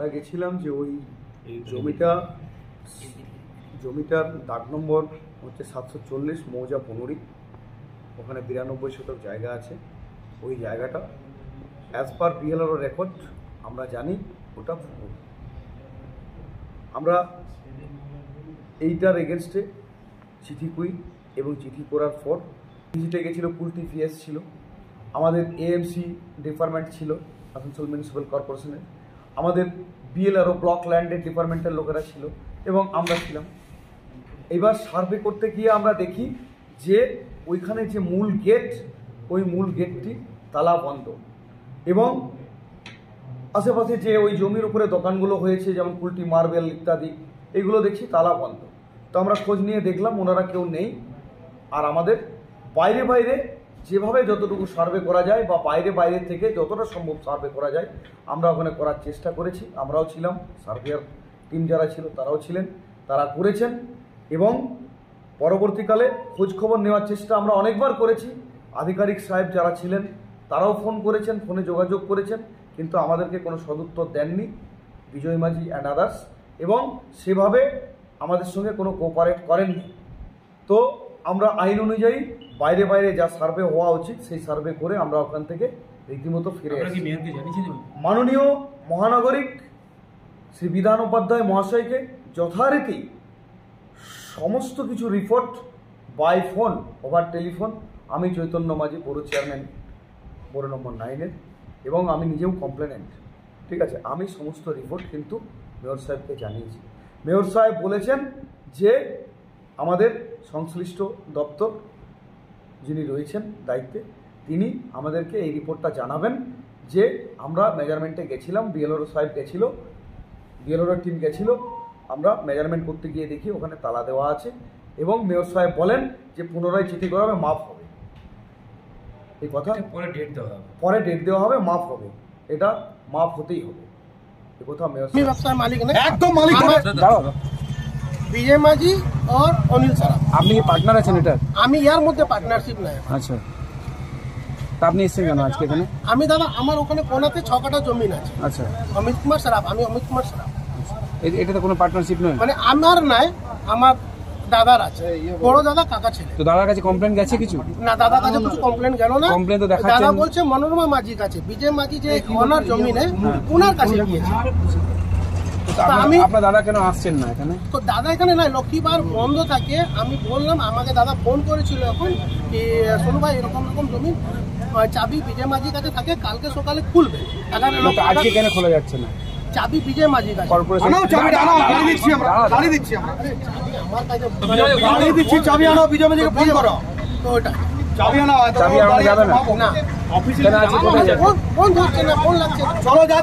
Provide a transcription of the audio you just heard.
আমরা গেছিলাম যে ওই জমিটার দাগ নম্বর হচ্ছে 740 মৌজা 15, ওখানে 92 শতক জায়গা আছে। ওই জায়গাটা অ্যাজ পার বিএলআরও রেকর্ড আমরা জানি ওটা আমরা এইটার এগেনস্টে চিঠি করি এবং চিঠি করার পর ভিজিটে গেছিলো, কুলটি পিএস ছিল, আমাদের এএমসি ডিপার্টমেন্ট ছিল আসানসোল মিউনিসিপ্যাল কর্পোরেশনের, আমাদের বিএলআরও ব্লক ল্যান্ডের ডিপার্টমেন্টের লোকেরা ছিল এবং আমরা ছিলাম। এবার সার্ভে করতে গিয়ে আমরা দেখি যে ওইখানে যে মূল গেট, ওই মূল গেটটি তালা বন্ধ এবং আশেপাশে যে ওই জমির উপরে দোকানগুলো হয়েছে যেমন কুলটি মার্বেল ইত্যাদি, এগুলো দেখছি তালা বন্ধ। তো আমরা খোঁজ নিয়ে দেখলাম ওনারা কেউ নেই। আর আমাদের বাইরে বাইরে যেভাবে যতটুকু সার্ভে করা যায় বা বাইরে থেকে যতটা সম্ভব সার্ভে করা যায় আমরা ওখানে করার চেষ্টা করেছি। আমরাও ছিলাম, সার্ভেয়ার টিম যারা ছিল তারাও ছিলেন, তারা করেছেন এবং পরবর্তীকালে খোঁজখবর নেওয়ার চেষ্টা আমরা অনেকবার করেছি। আধিকারিক সাহেব যারা ছিলেন তারাও ফোন করেছেন, ফোনে যোগাযোগ করেছেন, কিন্তু আমাদেরকে কোনো সদুত্তর দেননি বিজয় মাঝি অ্যান্ড আদার্স, এবং সেভাবে আমাদের সঙ্গে কোনো কোঅপারেট করেননি। তো আমরা আইন অনুযায়ী বাইরে যা সার্ভে হওয়া উচিত সেই সার্ভে করে আমরা ওখান থেকে রীতিমতো ফিরে আসি। মাননীয় মহানাগরিক শ্রী বিধান উপাধ্যায় মহাশয়কে যথারীতি সমস্ত কিছু report by phone, over telephone, আমি চৈতন্য মাঝি পৌর চেয়ারম্যান পৌর নম্বর 9-এর এবং আমি নিজেও কমপ্লেনেন্ট, ঠিক আছে, আমি সমস্ত রিপোর্ট কিন্তু মেয়র সাহেবকে জানিয়েছি। মেয়র সাহেব বলেছেন যে আমাদের সংশ্লিষ্ট দপ্তর যিনি রয়েছেন দায়িত্বে তিনি আমাদেরকে এই রিপোর্টটা জানাবেন যে আমরা মেজারমেন্টে গেছিলাম, বিএলআরও সাহেব গেছিল, বিএলআরও টিম গেছিল, আমরা মেজারমেন্ট করতে গিয়ে দেখি ওখানে তালা দেওয়া আছে এবং মেয়র সাহেব বলেন যে পুনরায় চিঠি করা হবে, মাফ হবে। এই কথা পরে ডেট দেওয়া হবে, মাফ হবে, এটা মাফ হতেই হবে। এই কথা মেয়র ব্যবসার মালিক না, একদম মালিক বিজয় মাঝি আর অনিল সারা। আপনি কি পার্টনার আছেন এটা? আমি এর মধ্যে পার্টনারশিপ নাই। আচ্ছা, তা আপনি এসেছেন কেন আজকে এখানে? আমি দাদা আমার ওখানে কোনাতে 6 কাঠা জমি আছে। আচ্ছা, অমিত কুমার সারাফ, আমি অমিত কুমার সারাফ। এটা তো কোনো পার্টনারশিপ নয়, মানে আমার নাই, আমার দাদার আছে, বড় দাদা কাকা ছেলে। তো দাদার কাছে কমপ্লেন গেছে কিছু? না, দাদার কাছে কিছু কমপ্লেন গেল না। কমপ্লেন তো দেখাচ্ছেন, দাদা বলছে মনোরমা মাঝির কাছে, বিজয় মাঝি যে ওনার জমি নেই ওনার কাছে গিয়েছে। আমি আপনার দাদা কেন আসছেন না এখানে? তো দাদা এখানে নাই, লক্ষ্মীবার বন্ধ থাকে। আমি বললাম, আমাকে দাদা ফোন করেছিল এখন কি সোনু ভাই এরকম জমি চাবি বিজয় মাঝির কাছে থাকে, কালকে সকালে খুলবে। আজকে কেন খোলা যাচ্ছে না? চাবি বিজয় মাঝির কাছে। চাবি আনো, বিজয় মাঝিকে ফোন করো। তো ওটা চাবি আনো, চাবি আনো যাবে না, না অফিসে আছে, কোথায় যাবে? ফোন ধরছে না, ফোন লাগছে না। চলো